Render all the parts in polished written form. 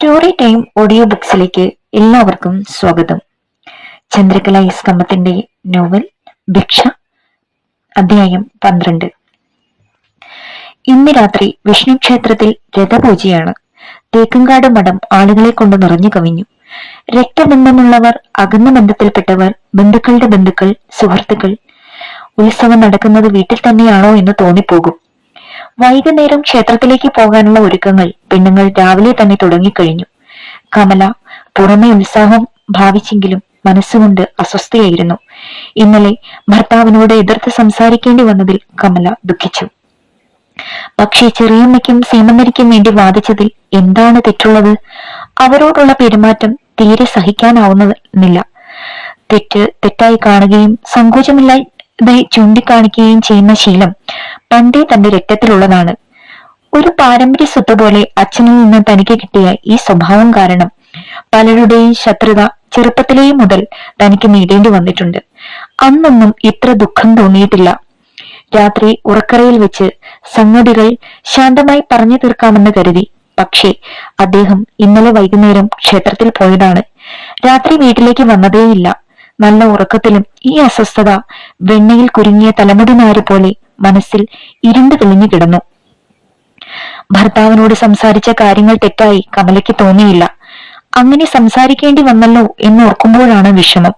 Story time audio ബുക്സിലേക്ക് എല്ലാവർക്കും സ്വാഗതം. ചന്ദ്രകല S കമ്മത്തിന്റെ novel ഭിക്ഷ, അധ്യായം 12. ഇന്ന് രാത്രി വിഷ്ണു ക്ഷേത്രത്തിൽ രഥപൂജയാണ്. തേക്കങ്കാട് മഠം ആളുകളെ കൊണ്ട് നിറഞ്ഞു കവിഞ്ഞു. രക്തബന്ധമുള്ളവർ, അകന്ന ബന്ധത്തിൽപ്പെട്ടവർ, ബന്ധുക്കളുടെ ബന്ധുക്കൾ, സുഹൃത്തുക്കൾ. ഉത്സവം നടക്കുന്നത് വീട്ടിൽ തന്നെയാണോ എന്ന് തോന്നിപ്പോകും. വൈകുന്നേരം ക്ഷേത്രത്തിലേക്ക് പോകാനുള്ള ഒരുക്കങ്ങൾ പെണ്ണുങ്ങൾ രാവിലെ തന്നെ തുടങ്ങിക്കഴിഞ്ഞു. കമല പുറമെ ഉത്സാഹം ഭാവിച്ചെങ്കിലും മനസ്സുകൊണ്ട് അസ്വസ്ഥയായിരുന്നു. ഇന്നലെ ഭർത്താവിനോട് എതിർത്ത് സംസാരിക്കേണ്ടി വന്നതിൽ കമല ദുഃഖിച്ചു. പക്ഷേ ചെറിയമ്മയ്ക്കും സീമന്തരിക്കും വേണ്ടി വാദിച്ചതിൽ എന്താണ് തെറ്റുള്ളത്? അവരോടുള്ള പെരുമാറ്റം തീരെ സഹിക്കാനാവുന്നില്ല. തെറ്റായി കാണുകയും സങ്കോചമില്ലാതെ ചൂണ്ടിക്കാണിക്കുകയും ചെയ്യുന്ന ശീലം പണ്ടേ തന്റെ രക്തത്തിലുള്ളതാണ്. ഒരു പാരമ്പര്യ സ്വത്ത് പോലെ അച്ഛനിൽ നിന്ന് തനിക്ക് കിട്ടിയ ഈ സ്വഭാവം കാരണം പലരുടെയും ശത്രുത ചെറുപ്പത്തിലേ മുതൽ തനിക്ക് നേടേണ്ടി വന്നിട്ടുണ്ട്. അന്നൊന്നും ഇത്ര ദുഃഖം തോന്നിയിട്ടില്ല. രാത്രി ഉറക്കറയിൽ വെച്ച് സംഗതികൾ ശാന്തമായി പറഞ്ഞു തീർക്കാമെന്ന് കരുതി. പക്ഷേ അദ്ദേഹം ഇന്നലെ വൈകുന്നേരം ക്ഷേത്രത്തിൽ പോയതാണ്. രാത്രി വീട്ടിലേക്ക് വന്നതേയില്ല. നല്ല ഉറക്കത്തിലും ഈ അസ്വസ്ഥത വെണ്ണയിൽ കുരുങ്ങിയ തലമുടിനാര് പോലെ മനസ്സിൽ ഇരുണ്ടു തെളിഞ്ഞു കിടന്നു. ഭർത്താവിനോട് സംസാരിച്ച കാര്യങ്ങൾ തെറ്റായി കമലയ്ക്ക് തോന്നിയില്ല. അങ്ങനെ സംസാരിക്കേണ്ടി വന്നല്ലോ എന്ന് ഓർക്കുമ്പോഴാണ് വിഷമം.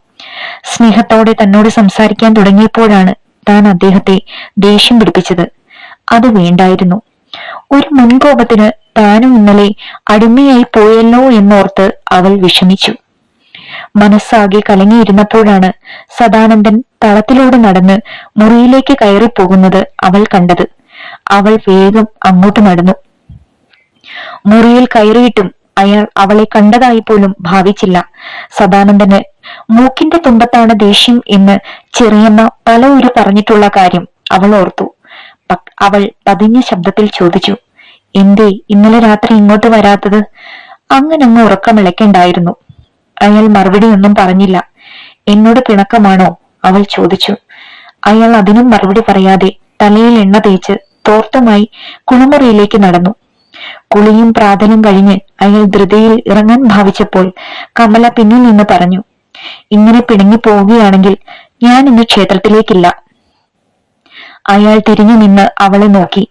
സ്നേഹത്തോടെ തന്നോട് സംസാരിക്കാൻ തുടങ്ങിയപ്പോഴാണ് താൻ അദ്ദേഹത്തെ ദേഷ്യം പിടിപ്പിച്ചത്. അത് വേണ്ടായിരുന്നു. ഒരു മുൻകോപത്തിന് താനും ഇന്നലെ അടിമയായി പോയല്ലോ എന്നോർത്ത് അവൾ വിഷമിച്ചു. മനസ്സാകെ കലങ്ങിയിരുന്നപ്പോഴാണ് സദാനന്ദൻ തളത്തിലൂടെ നടന്ന് മുറിയിലേക്ക് കയറിപ്പോകുന്നത് അവൾ കണ്ടത്. അവൾ വേഗം അങ്ങോട്ട് നടന്നു. മുറിയിൽ കയറിയിട്ടും അയാൾ അവളെ കണ്ടതായി പോലും ഭാവിച്ചില്ല. സദാനന്ദന് മൂക്കിന്റെ തുമ്പത്താണ് ദേഷ്യം എന്ന് ചെറിയമ്മ പലവരും പറഞ്ഞിട്ടുള്ള കാര്യം അവൾ ഓർത്തു. അവൾ പതിഞ്ഞ ശബ്ദത്തിൽ ചോദിച്ചു, എന്തേ ഇന്നലെ രാത്രി ഇങ്ങോട്ട് വരാത്തത്? അങ്ങനങ്ങ് ഉറക്കമിളയ്ക്കണ്ടായിരുന്നു. അയാൾ മറുപടി ഒന്നും പറഞ്ഞില്ല. എന്നോട് പിണക്കമാണോ? അവൾ ചോദിച്ചു. അയാൾ അതിനും മറുപടി പറയാതെ തലയിൽ എണ്ണ തേച്ച് തോർത്തുമായി കുളിമുറിയിലേക്ക് നടന്നു. കുളിയും പ്രാതലും കഴിഞ്ഞ് അയാൾ ധൃതിയിൽ ഇറങ്ങാൻ ഭാവിച്ചപ്പോൾ കമല പിന്നിൽ നിന്ന് പറഞ്ഞു, ഇങ്ങനെ പിണങ്ങി പോവുകയാണെങ്കിൽ ഞാൻ ഇന്ന് ക്ഷേത്രത്തിലേക്കില്ല. അയാൾ തിരിഞ്ഞു നിന്ന് അവളെ നോക്കി.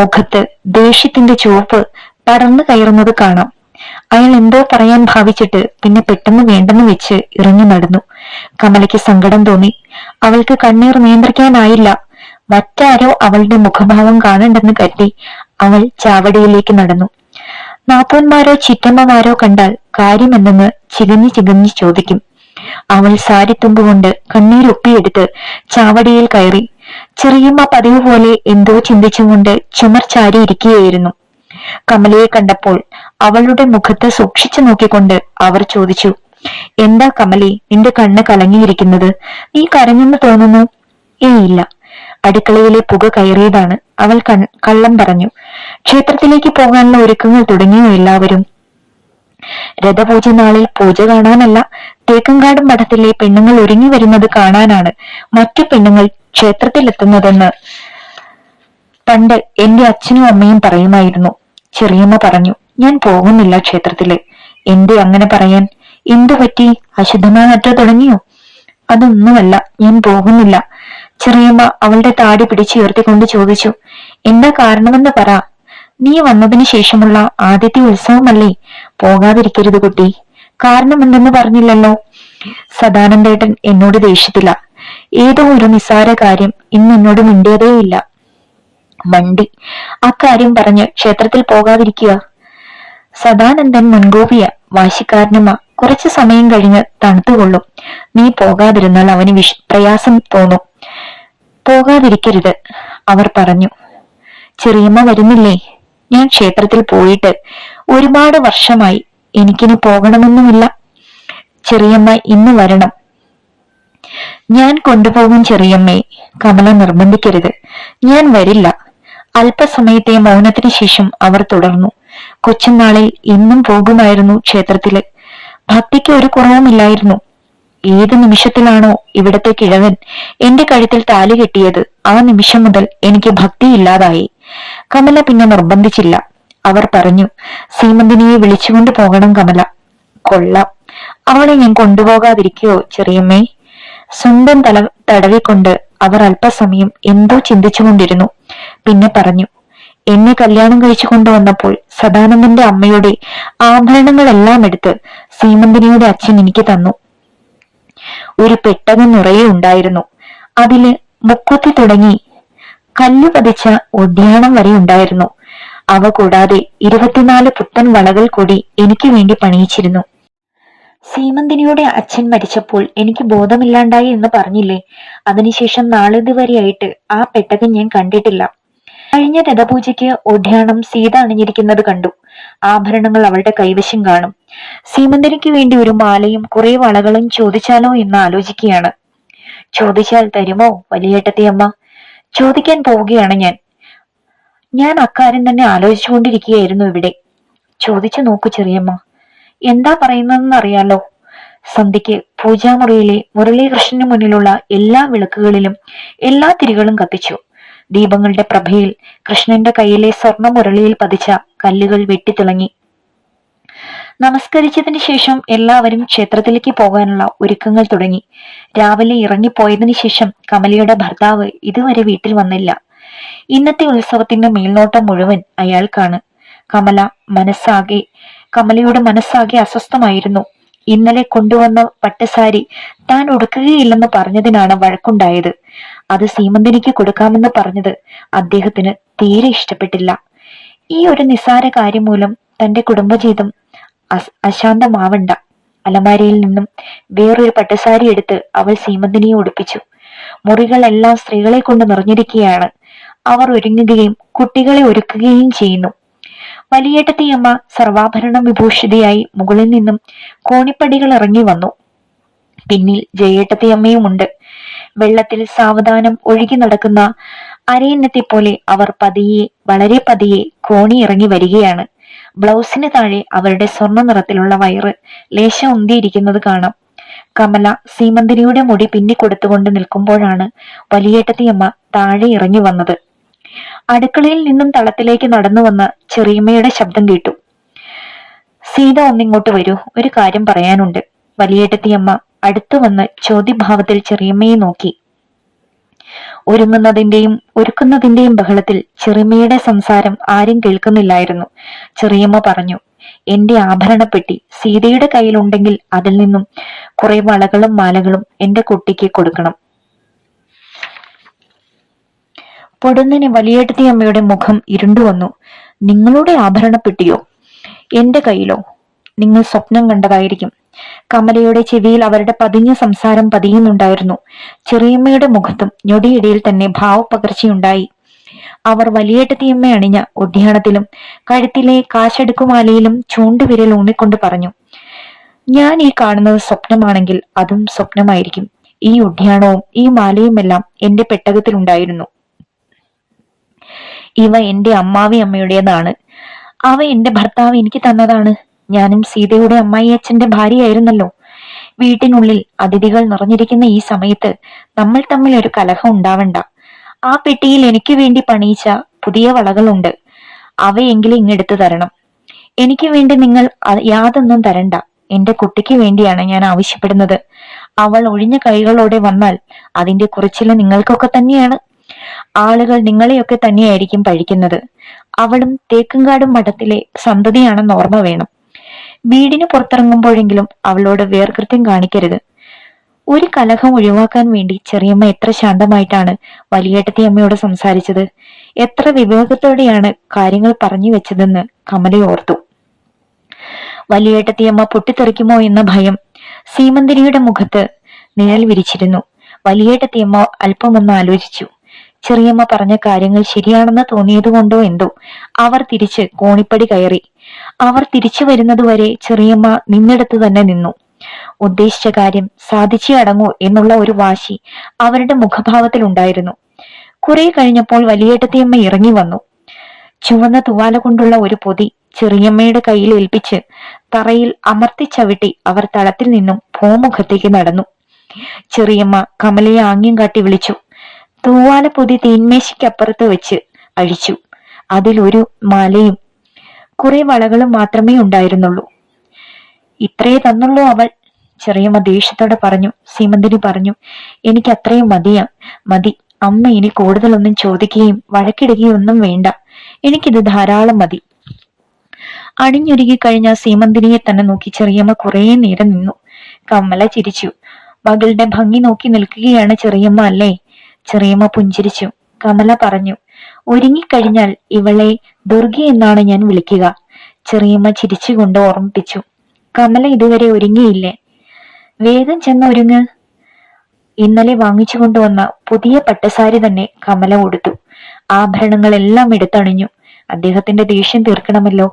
മുഖത്ത് ദേഷ്യത്തിന്റെ ചുവപ്പ് പടർന്നു കയറുന്നത് കാണാം. അയാൾ എന്തോ പറയാൻ ഭാവിച്ചിട്ട് പിന്നെ പെട്ടെന്ന് വേണ്ടെന്ന് വെച്ച് ഇറങ്ങി നടന്നു. കമലയ്ക്ക് സങ്കടം തോന്നി. അവൾക്ക് കണ്ണീർ നിയന്ത്രിക്കാനായില്ല. മറ്റാരോ അവളുടെ മുഖഭാവം കാണണ്ടെന്ന് കരുതി അവൾ ചാവടിയിലേക്ക് നടന്നു. നാത്തോന്മാരോ ചിറ്റമ്മമാരോ കണ്ടാൽ കാര്യമെന്തെന്ന് ചികഞ്ഞു ചോദിക്കും. അവൾ സാരിത്തുമ്പുകൊണ്ട് കണ്ണീരൊപ്പിയെടുത്ത് ചാവടിയിൽ കയറി. ചെറിയമ്മ പതിവ് പോലെ എന്തോ ചിന്തിച്ചുകൊണ്ട് ചുമർ ചാരിയിരിക്കുകയായിരുന്നു. കമലയെ കണ്ടപ്പോൾ അവളുടെ മുഖത്ത് സൂക്ഷിച്ചു നോക്കിക്കൊണ്ട് അവർ ചോദിച്ചു, എന്താ കമലേ, നിന്റെ കണ്ണ് കലങ്ങിയിരിക്കുന്നത്? നീ കരഞ്ഞെന്ന് തോന്നുന്നു. ഇല്ല, അടുക്കളയിലെ പുക കയറിയതാണ്. അവൾ കള്ളം പറഞ്ഞു. ക്ഷേത്രത്തിലേക്ക് പോകാനുള്ള ഒരുക്കങ്ങൾ തുടങ്ങിയോ എല്ലാവരും? രഥപൂജ നാളിൽ പൂജ കാണാനല്ല, തേക്കങ്കാട് മഠത്തിലെ പെണ്ണുങ്ങൾ ഒരുങ്ങി വരുന്നത് കാണാനാണ് മറ്റു പെണ്ണുങ്ങൾ ക്ഷേത്രത്തിലെത്തുന്നതെന്ന് പണ്ട് എന്റെ അച്ഛനും അമ്മയും പറയുമായിരുന്നു. ചെറിയമ്മ പറഞ്ഞു. ഞാൻ പോകുന്നില്ല ക്ഷേത്രത്തില്. എന്തേ അങ്ങനെ പറയാൻ? എന്തു പറ്റി? അശുദ്ധമായ മറ്റോ തുടങ്ങിയോ? അതൊന്നുമല്ല, ഞാൻ പോകുന്നില്ല. ചെറിയമ്മ അവളുടെ താടി പിടിച്ചുയർത്തിക്കൊണ്ട് ചോദിച്ചു. എന്താ കാരണമെന്ന് പറ. നീ വന്നതിന് ശേഷമുള്ള ആദ്യത്തെ ഉത്സവമല്ലേ, പോകാതിരിക്കരുത് കുട്ടി. കാരണം എന്തെന്ന് പറഞ്ഞില്ലല്ലോ. സദാനന്ദേട്ടൻ എന്നോട് ദേഷ്യത്തില്ല. ഏതോ ഒരു നിസ്സാര കാര്യം ഇന്ന് എന്നോട് മിണ്ടിയതേയില്ല. മണ്ടി അക്കാര്യം പറഞ്ഞ് ക്ഷേത്രത്തിൽ പോകാതിരിക്കുക. സദാനന്ദൻ മുൻകോപിയ, വാശിക്കാരനുമ. കുറച്ചു സമയം കഴിഞ്ഞ് തണുത്തുകൊള്ളും. നീ പോകാതിരുന്നാൽ അവന് പ്രയാസം തോന്നും. പോകാതിരിക്കരുത്, അവർ പറഞ്ഞു. ചെറിയമ്മ വരുന്നില്ലേ? ഞാൻ ക്ഷേത്രത്തിൽ പോയിട്ട് ഒരുപാട് വർഷമായി. എനിക്കിനി പോകണമെന്നുമില്ല. ചെറിയമ്മ ഇന്ന് വരണം. ഞാൻ കൊണ്ടുപോകും ചെറിയമ്മയെ. കമല നിർബന്ധിക്കരുത്. ഞാൻ വരില്ല. അല്പസമയത്തെ മൗനത്തിന് ശേഷം അവർ തുടർന്നു. കൊച്ചുനാളിൽ ഇന്നും പോകുമായിരുന്നു ക്ഷേത്രത്തില്. ഭക്തിക്ക് ഒരു കുറവുമില്ലായിരുന്നു. ഏത് നിമിഷത്തിലാണോ ഇവിടത്തെ കിഴവൻ എന്റെ കഴുത്തിൽ താലി കെട്ടിയത്, ആ നിമിഷം മുതൽ എനിക്ക് ഭക്തി ഇല്ലാതായി. കമല പിന്നെ നിർബന്ധിച്ചില്ല. അവർ പറഞ്ഞു, സീമന്തിനിയെ വിളിച്ചുകൊണ്ട് പോകണം കമല. കൊള്ളാം, അവളെ ഞാൻ കൊണ്ടുപോകാതിരിക്കോ ചെറിയമ്മേ? സ്വന്തം തല തടവിക്കൊണ്ട് അവർ അല്പസമയം എന്തോ ചിന്തിച്ചുകൊണ്ടിരുന്നു. പിന്നെ പറഞ്ഞു, എന്നെ കല്യാണം കഴിച്ചു കൊണ്ടുവന്നപ്പോൾ സദാനന്ദന്റെ അമ്മയുടെ ആഭരണങ്ങളെല്ലാം എടുത്ത് സീമന്തിനിയുടെ അച്ഛൻ എനിക്ക് തന്നു. ഒരു പെട്ടകം നിറയെ ഉണ്ടായിരുന്നു. അതില് മുക്കുത്തി തുടങ്ങി കല്ലു പതിച്ച ഒഡ്യാണം വരെ ഉണ്ടായിരുന്നു. അവ കൂടാതെ 24 പുത്തൻ വളകൾ കൂടി എനിക്ക് വേണ്ടി പണിയിച്ചിരുന്നു. സീമന്തിനിയുടെ അച്ഛൻ മരിച്ചപ്പോൾ എനിക്ക് ബോധമില്ലാണ്ടായി എന്ന് പറഞ്ഞില്ലേ, അതിനുശേഷം നാളിതുവരെയായിട്ട് ആ പെട്ടകം ഞാൻ കണ്ടിട്ടില്ല. കഴിഞ്ഞ രഥപൂജയ്ക്ക് ഒഡ്യാണം സീത അണിഞ്ഞിരിക്കുന്നത് കണ്ടു. ആഭരണങ്ങൾ അവളുടെ കൈവശം കാണും. സീമന്തിനിക്ക് വേണ്ടി ഒരു മാലയും കുറെ വളകളും ചോദിച്ചാലോ എന്ന് ആലോചിക്കുകയാണ്. ചോദിച്ചാൽ തരുമോ വലിയേട്ടത്തിയമ്മ? ചോദിക്കാൻ പോവുകയാണ് ഞാൻ അക്കാര്യം തന്നെ ആലോചിച്ചുകൊണ്ടിരിക്കുകയായിരുന്നു ഇവിടെ. ചോദിച്ചു നോക്കൂ ചെറിയമ്മ. എന്താ പറയുന്നതെന്ന് അറിയാലോ. സന്ധ്യയ്ക്ക് പൂജാമുറിയിലെ മുരളീകൃഷ്ണന് മുന്നിലുള്ള എല്ലാ വിളക്കുകളിലും എല്ലാ തിരികളും കത്തിച്ചു. ദീപങ്ങളുടെ പ്രഭയിൽ കൃഷ്ണന്റെ കയ്യിലെ സ്വർണ്ണ മുരളിയിൽ പതിച്ച കല്ലുകൾ വെട്ടിത്തിളങ്ങി. നമസ്കരിച്ചതിന് ശേഷം എല്ലാവരും ക്ഷേത്രത്തിലേക്ക് പോകാനുള്ള ഒരുക്കങ്ങൾ തുടങ്ങി. രാവിലെ ഇറങ്ങിപ്പോയതിനു ശേഷം കമലയുടെ ഭർത്താവ് ഇതുവരെ വീട്ടിൽ വന്നില്ല. ഇന്നത്തെ ഉത്സവത്തിന്റെ മേൽനോട്ടം മുഴുവൻ അയാൾക്കാണ്. കമലയുടെ മനസ്സാകെ അസ്വസ്ഥമായിരുന്നു. ഇന്നലെ കൊണ്ടുവന്ന പട്ടുസാരി താൻ ഉടുക്കുകയില്ലെന്ന് പറഞ്ഞതിനാണ് വഴക്കുണ്ടായത്. അത് സീമന്തിനിക്ക് കൊടുക്കാമെന്ന് പറഞ്ഞത് അദ്ദേഹത്തിന് തീരെ ഇഷ്ടപ്പെട്ടില്ല. ഈ ഒരു നിസ്സാര കാര്യം മൂലം തന്റെ കുടുംബജീവിതം അശാന്തമാവണ്ട. അലമാരയിൽ നിന്നും വേറൊരു പട്ടുസാരി എടുത്ത് അവൾ സീമന്തിനിയെ ഉടുപ്പിച്ചു. മുറികളെല്ലാം സ്ത്രീകളെ കൊണ്ട് നിറഞ്ഞിരിക്കുകയാണ്. അവർ ഒരുങ്ങുകയും കുട്ടികളെ ഒരുക്കുകയും ചെയ്യുന്നു. വലിയേട്ടത്തിയമ്മ സർവാഭരണ വിഭൂഷിതയായി മുകളിൽ നിന്നും കോണിപ്പടികൾ ഇറങ്ങി വന്നു. പിന്നിൽ ജയേട്ടത്തിയമ്മയുമുണ്ട്. വെള്ളത്തിൽ സാവധാനം ഒഴുകി നടക്കുന്ന അരയന്നത്തെ പോലെ അവർ വളരെ പതിയെ കോണി ഇറങ്ങി വരികയാണ്. ബ്ലൗസിന് താഴെ അവരുടെ സ്വർണ്ണ നിറത്തിലുള്ള വയറ് ലേശം ഉന്തിയിരിക്കുന്നത് കാണാം. കമല സീമന്തിനിയുടെ മുടി പിന്നിക്കൊടുത്തുകൊണ്ട് നിൽക്കുമ്പോഴാണ് വലിയേട്ടത്തിയമ്മ താഴെ ഇറങ്ങി വന്നത്. അടുക്കളയിൽ നിന്നും തളത്തിലേക്ക് നടന്നു വന്ന ചെറിയമ്മയുടെ ശബ്ദം കേട്ടു. സീത ഒന്നിങ്ങോട്ട് വരൂ, ഒരു കാര്യം പറയാനുണ്ട്. വലിയേട്ടത്തിയമ്മ അടുത്തു വന്ന് ചോദ്യഭാവത്തിൽ ചെറിയമ്മയെ നോക്കി. ഒരുക്കുന്നതിന്റെയും ബഹളത്തിൽ ചെറിയമ്മയുടെ സംസാരം ആരും കേൾക്കുന്നില്ലായിരുന്നു. ചെറിയമ്മ പറഞ്ഞു, എന്റെ ആഭരണപ്പെട്ടി സീതയുടെ കയ്യിലുണ്ടെങ്കിൽ അതിൽ നിന്നും കുറെ വളകളും മാലകളും എന്റെ കുട്ടിക്ക് കൊടുക്കണം. പൊടുന്നനെ വലിയേട്ടത്തിയമ്മയുടെ മുഖം ഇരുണ്ടുവന്നു. നിങ്ങളുടെ ആഭരണപ്പെട്ടിയോ? എന്റെ കയ്യിലോ? നിങ്ങൾ സ്വപ്നം കണ്ടതായിരിക്കും. കമലയുടെ ചെവിയിൽ അവരുടെ പതിഞ്ഞ സംസാരം പതിയുന്നുണ്ടായിരുന്നു. ചെറിയമ്മയുടെ മുഖത്തും ഞൊടിയിടയിൽ തന്നെ ഭാവപ്പകർച്ചയുണ്ടായി. അവർ വലിയേട്ടത്തിയമ്മ അണിഞ്ഞ ഒഡ്യാണത്തിലും കഴുത്തിലെ കാശടുക്കുമാലയിലും ചൂണ്ടുവിരൽ ഊന്നിക്കൊണ്ട് പറഞ്ഞു, ഞാൻ ഈ കാണുന്നത് സ്വപ്നമാണെങ്കിൽ അതും സ്വപ്നമായിരിക്കും. ഈ ഒഡ്യാണവും ഈ മാലയുമെല്ലാം എന്റെ പെട്ടകത്തിലുണ്ടായിരുന്നു. ഇവ എന്റെ അമ്മാവി അമ്മയുടേതാണ്. അവ എന്റെ ഭർത്താവ് എനിക്ക് തന്നതാണ്. ഞാനും സീതയുടെ അമ്മായി അച്ഛന്റെ ഭാര്യയായിരുന്നല്ലോ. വീട്ടിനുള്ളിൽ അതിഥികൾ നിറഞ്ഞിരിക്കുന്ന ഈ സമയത്ത് നമ്മൾ തമ്മിൽ ഒരു കലഹം ഉണ്ടാവണ്ട. ആ പെട്ടിയിൽ എനിക്ക് വേണ്ടി പണിയിച്ച പുതിയ വളകളുണ്ട്. അവയെങ്കിലും ഇങ്ങെടുത്തു തരണം. എനിക്ക് വേണ്ടി നിങ്ങൾ യാതൊന്നും തരണ്ട. എന്റെ കുട്ടിക്ക് വേണ്ടിയാണ് ഞാൻ ആവശ്യപ്പെടുന്നത്. അവൾ ഒഴിഞ്ഞ കൈകളോടെ വന്നാൽ അതിന്റെ കുറിച്ചില് നിങ്ങൾക്കൊക്കെ തന്നെയാണ്. ആളുകൾ നിങ്ങളെയൊക്കെ തന്നെയായിരിക്കും പഴിക്കുന്നത്. അവളും തേക്കുംകാടും മഠത്തിലെ സന്തതിയാണെന്ന് ഓർമ്മ വേണം. വീടിന് പുറത്തിറങ്ങുമ്പോഴെങ്കിലും അവളോട് വേർകൃത്യം കാണിക്കരുത്. ഒരു കലഹം ഒഴിവാക്കാൻ വേണ്ടി ചെറിയമ്മ എത്ര ശാന്തമായിട്ടാണ് വലിയേട്ടത്തിയമ്മയോട് സംസാരിച്ചത്. എത്ര വിവേകത്തോടെയാണ് കാര്യങ്ങൾ പറഞ്ഞു വെച്ചതെന്ന് കമല ഓർത്തു. വലിയേട്ടത്തിയമ്മ പൊട്ടിത്തെറിക്കുമോ എന്ന ഭയം സീമന്തിനിയുടെ മുഖത്ത് നിഴൽ വിരിച്ചിരുന്നു. വലിയേട്ടത്തിയമ്മ അല്പമൊന്ന് ആലോചിച്ചു. ചെറിയമ്മ പറഞ്ഞ കാര്യങ്ങൾ ശരിയാണെന്ന് തോന്നിയതുകൊണ്ടോ എന്തോ അവർ തിരിച്ച് കോണിപ്പടി കയറി. അവർ തിരിച്ചു വരുന്നതുവരെ ചെറിയമ്മ നിന്നിടത്ത് തന്നെ നിന്നു. ഉദ്ദേശിച്ച കാര്യം സാധിച്ചേ അടങ്ങൂ എന്നുള്ള ഒരു വാശി അവരുടെ മുഖഭാവത്തിൽ ഉണ്ടായിരുന്നു. കുറെ കഴിഞ്ഞപ്പോൾ വലിയേട്ടത്തിയമ്മ ഇറങ്ങി വന്നു. ചുവന്ന തുവാല കൊണ്ടുള്ള ഒരു പൊതി ചെറിയമ്മയുടെ കയ്യിൽ ഏൽപ്പിച്ച് തറയിൽ അമർത്തി ചവിട്ടി അവർ തളത്തിൽ നിന്നും ഭൂമുഖത്തേക്ക് നടന്നു. ചെറിയമ്മ കമലയെ ആംഗ്യം കാട്ടി വിളിച്ചു. തൂവാല പൊതി തീന്മേശയ്ക്കപ്പുറത്ത് വെച്ച് അഴിച്ചു. അതിലൊരു മാലയും കുറെ വളകളും മാത്രമേ ഉണ്ടായിരുന്നുള്ളൂ. ഇത്രയേ തന്നുള്ളൂ അവൾ, ചെറിയമ്മ ദേഷ്യത്തോടെ പറഞ്ഞു. സീമന്തിനി പറഞ്ഞു, എനിക്ക് അത്രയും മതി. അമ്മ ഇനി കൂടുതലൊന്നും ചോദിക്കുകയും വഴക്കിടുകയും ഒന്നും വേണ്ട. എനിക്കിത് ധാരാളം മതി. അണിഞ്ഞൊരുങ്ങി കഴിഞ്ഞ സീമന്തിനിയെ തന്നെ നോക്കി ചെറിയമ്മ കുറെ നേരം നിന്നു. കമല ചിരിച്ചു. മകളുടെ ഭംഗി നോക്കി നിൽക്കുകയാണ് ചെറിയമ്മ അല്ലേ? ചെറിയമ്മ പുഞ്ചിരിച്ചു. കമല പറഞ്ഞു, ഒരുങ്ങിക്കഴിഞ്ഞാൽ ഇവളെ ദുർഗി എന്നാണ് ഞാൻ വിളിക്കുക. ചെറിയമ്മ ചിരിച്ചുകൊണ്ട് ഓർമ്മിപ്പിച്ചു. കമല ഇതുവരെ ഒരുങ്ങിയില്ലേ? വേഗം ചെന്ന് ഒരുങ്ങ്. ഇന്നലെ വാങ്ങിച്ചു കൊണ്ടുവന്ന പുതിയ പട്ടുസാരി തന്നെ കമല ഉടുത്തു. ആഭരണങ്ങളെല്ലാം എടുത്തണിഞ്ഞു. അദ്ദേഹത്തിന്റെ ദേഷ്യം തീർക്കണമല്ലോ.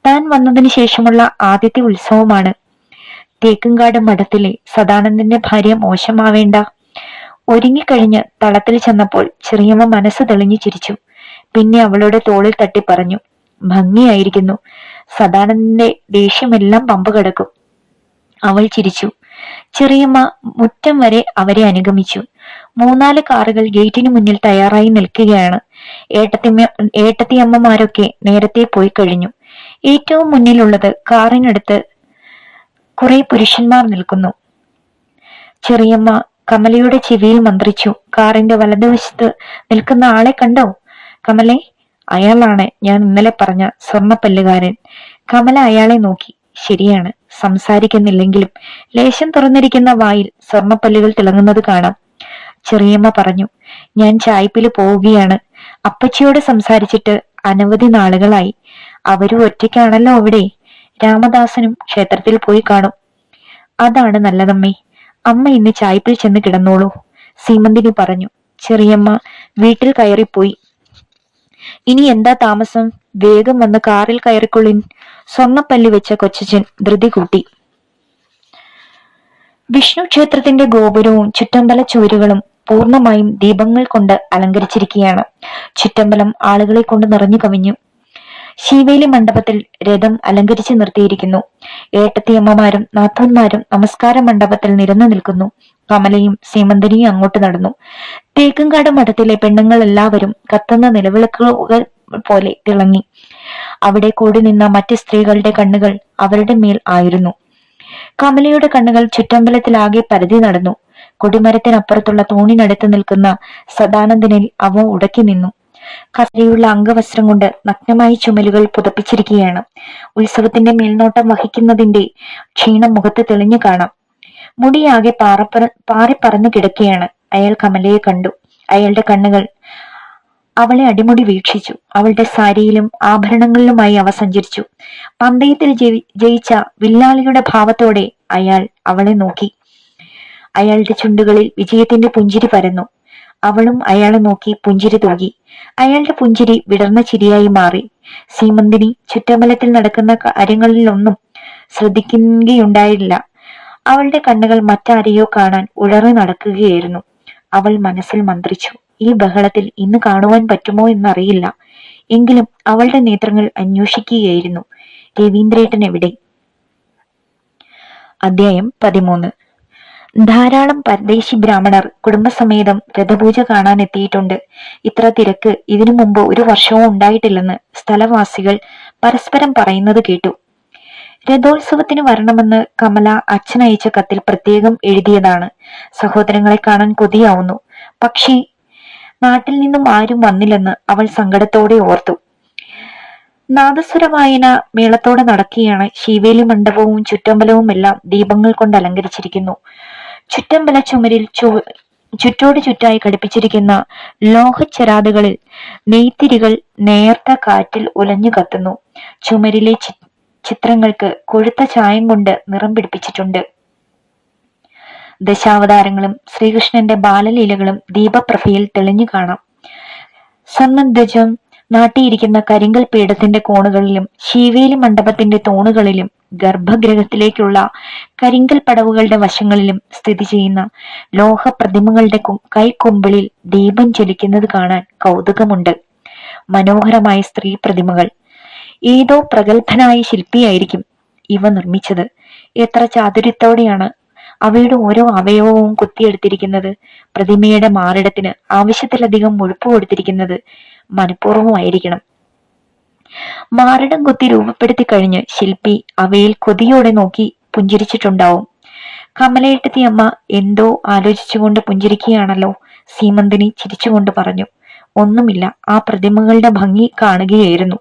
താൻ വന്നതിന് ശേഷമുള്ള ആദ്യത്തെ ഉത്സവമാണ്. തേക്കുംകാട് മഠത്തിലെ സദാനന്ദന്റെ ഭാര്യ മോശമാവേണ്ട. ഒരുങ്ങിക്കഴിഞ്ഞ് തളത്തിൽ ചെന്നപ്പോൾ ചെറിയമ്മ മനസ്സ് തെളിഞ്ഞു ചിരിച്ചു. പിന്നെ അവളുടെ തോളിൽ തട്ടി പറഞ്ഞു, ഭംഗിയായിരിക്കുന്നു. സദാനന്ദന്റെ ദേഷ്യമെല്ലാം പമ്പ് കിടക്കും. അവൾ ചിരിച്ചു. ചെറിയമ്മ മുറ്റം വരെ അവരെ അനുഗമിച്ചു. 3-4 കാറുകൾ ഗേറ്റിന് മുന്നിൽ തയ്യാറായി നിൽക്കുകയാണ്. ഏട്ടത്തിയമ്മമാരൊക്കെ നേരത്തെ പോയി കഴിഞ്ഞു. ഏറ്റവും മുന്നിലുള്ളത് കാറിനടുത്ത് കുറെ പുരുഷന്മാർ നിൽക്കുന്നു. ചെറിയമ്മ കമലയുടെ ചെവിയിൽ മന്ത്രിച്ചു. കാറിന്റെ വലതുവശത്ത് നിൽക്കുന്ന ആളെ കണ്ടോ കമലെ? അയാളാണ് ഞാൻ ഇന്നലെ പറഞ്ഞ സ്വർണ്ണപ്പല്ലുകാരൻ. കമല അയാളെ നോക്കി. ശരിയാണ്, സംസാരിക്കുന്നില്ലെങ്കിലും ലേശം തുറന്നിരിക്കുന്ന വായിൽ സ്വർണ്ണപ്പല്ലുകൾ തിളങ്ങുന്നത് കാണാം. ചെറിയമ്മ പറഞ്ഞു, ഞാൻ ചായ്പില് പോവുകയാണ്. അപ്പച്ചിയോട് സംസാരിച്ചിട്ട് അനവധി നാളുകളായി. അവരും ഒറ്റയ്ക്കാണല്ലോ അവിടെ. രാമദാസനും ക്ഷേത്രത്തിൽ പോയി കാണും. അതാണ് നല്ലതമ്മേ. അമ്മ ഇന്ന് ചായ്പിൽ ചെന്ന് കിടന്നോളൂ, സീമന്തിനി പറഞ്ഞു. ചെറിയമ്മ വീട്ടിൽ കയറിപ്പോയി. ഇനി എന്താ താമസം? വേഗം വന്ന് കാറിൽ കയറിക്കൊള്ളിൻ, സ്വർണ്ണപ്പല്ലി വെച്ച കൊച്ചച്ചൻ ധൃതി കൂട്ടി. വിഷ്ണു ക്ഷേത്രത്തിന്റെ ഗോപുരവും ചുറ്റമ്പല ചുവരുകളും പൂർണ്ണമായും ദീപങ്ങൾ കൊണ്ട് അലങ്കരിച്ചിരിക്കുകയാണ്. ചുറ്റമ്പലം ആളുകളെ കൊണ്ട് നിറഞ്ഞു കവിഞ്ഞു. ശീവേലി മണ്ഡപത്തിൽ രഥം അലങ്കരിച്ചു നിർത്തിയിരിക്കുന്നു. ഏട്ടത്തിയമ്മമാരും നാഥന്മാരും നമസ്കാര മണ്ഡപത്തിൽ നിരന്നു നിൽക്കുന്നു. കമലയും സീമന്തിനിയും അങ്ങോട്ട് നടന്നു. തേക്കുംകാട് മഠത്തിലെ പെണ്ണുങ്ങൾ എല്ലാവരും കത്തുന്ന നിലവിളക്കുകൾ പോലെ തിളങ്ങി. അവിടെ കൂടി നിന്ന മറ്റ് സ്ത്രീകളുടെ കണ്ണുകൾ അവരുടെ മേൽ ആയിരുന്നു. കമലയുടെ കണ്ണുകൾ ചുറ്റമ്പലത്തിലാകെ പരതി നടന്നു. കൊടിമരത്തിനപ്പുറത്തുള്ള തൂണിനടുത്ത് നിൽക്കുന്ന സദാനന്ദനിൽ അവ ഉടക്കി നിന്നു. കസരയുള്ള അംഗവസ്ത്രം കൊണ്ട് നഗ്നമായി ചുമലുകൾ പുതപ്പിച്ചിരിക്കുകയാണ്. ഉത്സവത്തിന്റെ മേൽനോട്ടം വഹിക്കുന്നതിന്റെ ക്ഷീണം മുഖത്ത് തെളിഞ്ഞു കാണാം. മുടിയാകെ പാറിപ്പറന്നു കിടക്കുകയാണ്. അയാൾ കമലയെ കണ്ടു. അയാളുടെ കണ്ണുകൾ അവളെ അടിമുടി വീക്ഷിച്ചു. അവളുടെ സാരിയിലും ആഭരണങ്ങളിലുമായി അവ സഞ്ചരിച്ചു. പന്തയത്തിൽ ജയിച്ച വില്ലാളിയുടെ ഭാവത്തോടെ അയാൾ അവളെ നോക്കി. അയാളുടെ ചുണ്ടുകളിൽ വിജയത്തിന്റെ പുഞ്ചിരി പരന്നു. അവളും അയാളെ നോക്കി പുഞ്ചിരി തൂകി. അയാളുടെ പുഞ്ചിരി വിടർന്ന ചിരിയായി മാറി. സീമന്തിനി ചുറ്റമ്പലത്തിൽ നടക്കുന്ന കാര്യങ്ങളിലൊന്നും ശ്രദ്ധിക്കുകയുണ്ടായില്ല. അവളുടെ കണ്ണുകൾ മറ്റാരെയോ കാണാൻ ഉഴറി നടക്കുകയായിരുന്നു. അവൾ മനസ്സിൽ മന്ത്രിച്ചു, ഈ ബഹളത്തിൽ ഇന്ന് കാണുവാൻ പറ്റുമോ എന്നറിയില്ല. എങ്കിലും അവളുടെ നേത്രങ്ങൾ അന്വേഷിക്കുകയായിരുന്നു, രവീന്ദ്രേട്ടൻ എവിടെ? അധ്യായം 13. ധാരാളം പരദേശി ബ്രാഹ്മണർ കുടുംബസമേതം രഥപൂജ കാണാൻ എത്തിയിട്ടുണ്ട്. ഇത്ര തിരക്ക് ഇതിനു മുമ്പ് ഒരു വർഷവും ഉണ്ടായിട്ടില്ലെന്ന് സ്ഥലവാസികൾ പരസ്പരം പറയുന്നത് കേട്ടു. രഥോത്സവത്തിന് വരണമെന്ന് കമല അച്ഛനയച്ച കത്തിൽ പ്രത്യേകം എഴുതിയതാണ്. സഹോദരങ്ങളെ കാണാൻ കൊതിയാവുന്നു. പക്ഷേ നാട്ടിൽ നിന്നും ആരും വന്നില്ലെന്ന് അവൾ സങ്കടത്തോടെ ഓർത്തു. നാദസ്വര വായന മേളത്തോടെ നടക്കുകയാണ്. ശീവേലി മണ്ഡപവും ചുറ്റമ്പലവും എല്ലാം ദീപങ്ങൾ കൊണ്ട് അലങ്കരിച്ചിരിക്കുന്നു. ചുറ്റമ്പല ചുമരിൽ ചുറ്റോട് ചുറ്റായി ഘടിപ്പിച്ചിരിക്കുന്ന ലോഹച്ചെരാതുകളിൽ നെയ്ത്തിരികൾ നേർത്ത കാറ്റിൽ ഉലഞ്ഞു കത്തുന്നു. ചുമരിലെ ചിത്രങ്ങൾക്ക് കൊഴുത്ത ചായം കൊണ്ട് നിറം പിടിപ്പിച്ചിട്ടുണ്ട്. ദശാവതാരങ്ങളും ശ്രീകൃഷ്ണന്റെ ബാലലീലകളും ദീപപ്രഭയിൽ തെളിഞ്ഞു കാണാം. സ്വർണ്ണധ്വജം നാട്ടിയിരിക്കുന്ന കരിങ്കൽ പീഠത്തിന്റെ കോണുകളിലും ശീവേലി മണ്ഡപത്തിന്റെ തൂണുകളിലും ഗർഭഗൃഹത്തിലേക്കുള്ള കരിങ്കൽ പടവുകളുടെ വശങ്ങളിലും സ്ഥിതി ചെയ്യുന്ന ലോഹ പ്രതിമകളുടെ കൈക്കൊമ്പിളിൽ ദീപം ജ്വലിക്കുന്നത് കാണാൻ കൗതുകമുണ്ട്. മനോഹരമായ സ്ത്രീ പ്രതിമകൾ. ഏതോ പ്രഗത്ഭനായ ശില്പിയായിരിക്കും ഇവ നിർമ്മിച്ചത്. എത്ര ചാതുര്യത്തോടെയാണ് അവയുടെ ഓരോ അവയവവും കുത്തിയെടുത്തിരിക്കുന്നത്. പ്രതിമയുടെ മാറിടത്തിന് ആവശ്യത്തിലധികം മുഴുപ്പ് കൊടുത്തിരിക്കുന്നത് മനഃപൂർവ്വമായിരിക്കണം. മാറിടം കുത്തി രൂപപ്പെടുത്തി കഴിഞ്ഞ് ശില്പി അവയിൽ കൊതിയോടെ നോക്കി പുഞ്ചിരിച്ചിട്ടുണ്ടാവും. കമലയെട്ടത്തി അമ്മ എന്തോ ആലോചിച്ചുകൊണ്ട് പുഞ്ചിരിക്കുകയാണല്ലോ. സീമന്തിനി ചിരിച്ചുകൊണ്ട് പറഞ്ഞു. ഒന്നുമില്ല, ആ പ്രതിമകളുടെ ഭംഗി കാണുകയായിരുന്നു.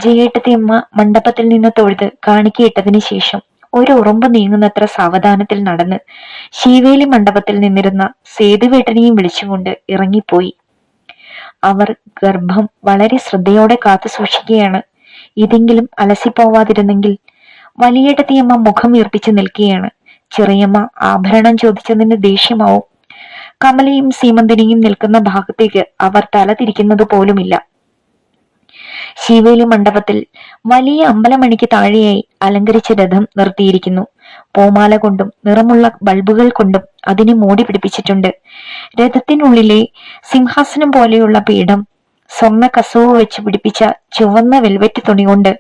ജയേട്ടത്തി അമ്മ മണ്ഡപത്തിൽ നിന്ന് തൊഴുത് കാണിക്കയിട്ടതിനു ശേഷം ഒരു ഉറുമ്പ് നീങ്ങുന്നത്ര സാവധാനത്തിൽ നടന്ന് ശീവേലി മണ്ഡപത്തിൽ നിന്നിരുന്ന സേതുവേട്ടനെയും വിളിച്ചുകൊണ്ട് ഇറങ്ങിപ്പോയി. അവർ ഗർഭം വളരെ ശ്രദ്ധയോടെ കാത്തു സൂക്ഷിക്കുകയാണ്. ഇതെങ്കിലും അലസിപ്പോവാതിരുന്നെങ്കിൽ. വലിയേട്ടത്തിയമ്മ മുഖം വീർപ്പിച്ച് നിൽക്കുകയാണ്. ചെറിയമ്മ ആഭരണം ചോദിച്ചതിന് ദേഷ്യമാവും. കമലയും സീമന്തിനിയും നിൽക്കുന്ന ഭാഗത്തേക്ക് അവർ തല തിരിക്കുന്നത് പോലുമില്ല. ശിവേലി മണ്ഡപത്തിൽ വലിയ അമ്പലമണിക്ക് താഴെയായി അലങ്കരിച്ച രഥം നിർത്തിയിരിക്കുന്നു. പൂമാല കൊണ്ടും നിറമുള്ള ബൾബുകൾ കൊണ്ടും അതിനെ മൂടി പിടിപ്പിച്ചിട്ടുണ്ട്. രഥത്തിനുള്ളിലെ സിംഹാസനം പോലെയുള്ള പീഠം സ്വർണ്ണ കസവ് വെച്ച് പിടിപ്പിച്ച ചുവന്ന വെൽവെറ്റ് തുണി കൊണ്ട്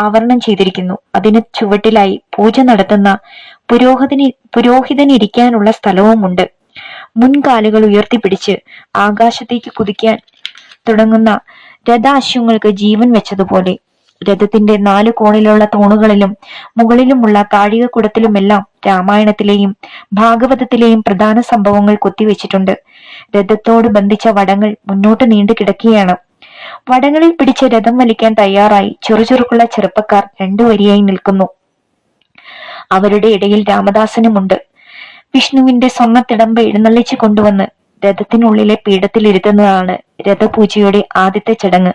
ആവരണം ചെയ്തിരിക്കുന്നു. അതിന് ചുവട്ടിലായി പൂജ നടത്തുന്ന പുരോഹിതനിരിക്കാനുള്ള സ്ഥലവുമുണ്ട്. മുൻകാലുകൾ ഉയർത്തിപ്പിടിച്ച് ആകാശത്തേക്ക് കുതിക്കാൻ തുടങ്ങുന്ന രഥാശ്വങ്ങൾക്ക് ജീവൻ വെച്ചതുപോലെ രഥത്തിന്റെ 4 കോണിലുള്ള തൂണുകളിലും മുകളിലുമുള്ള താഴികക്കുടത്തിലുമെല്ലാം രാമായണത്തിലെയും ഭാഗവതത്തിലെയും പ്രധാന സംഭവങ്ങൾ കൊത്തിവെച്ചിട്ടുണ്ട്. രഥത്തോട് ബന്ധിച്ച വടങ്ങൾ മുന്നോട്ട് നീണ്ടു കിടക്കുകയാണ്. വടങ്ങളിൽ പിടിച്ച് രഥം വലിക്കാൻ തയ്യാറായി ചുറുചുറുക്കുള്ള ചെറുപ്പക്കാർ 2 വരിയായി നിൽക്കുന്നു. അവരുടെ ഇടയിൽ രാമദാസനുമുണ്ട്. വിഷ്ണുവിന്റെ സ്വർണ്ണത്തിടമ്പ് എഴുന്നള്ളിച്ചു കൊണ്ടുവന്ന് രഥത്തിനുള്ളിലെ പീഠത്തിലിരുത്തുന്നതാണ് രഥപൂജയുടെ ആദ്യത്തെ ചടങ്ങ്.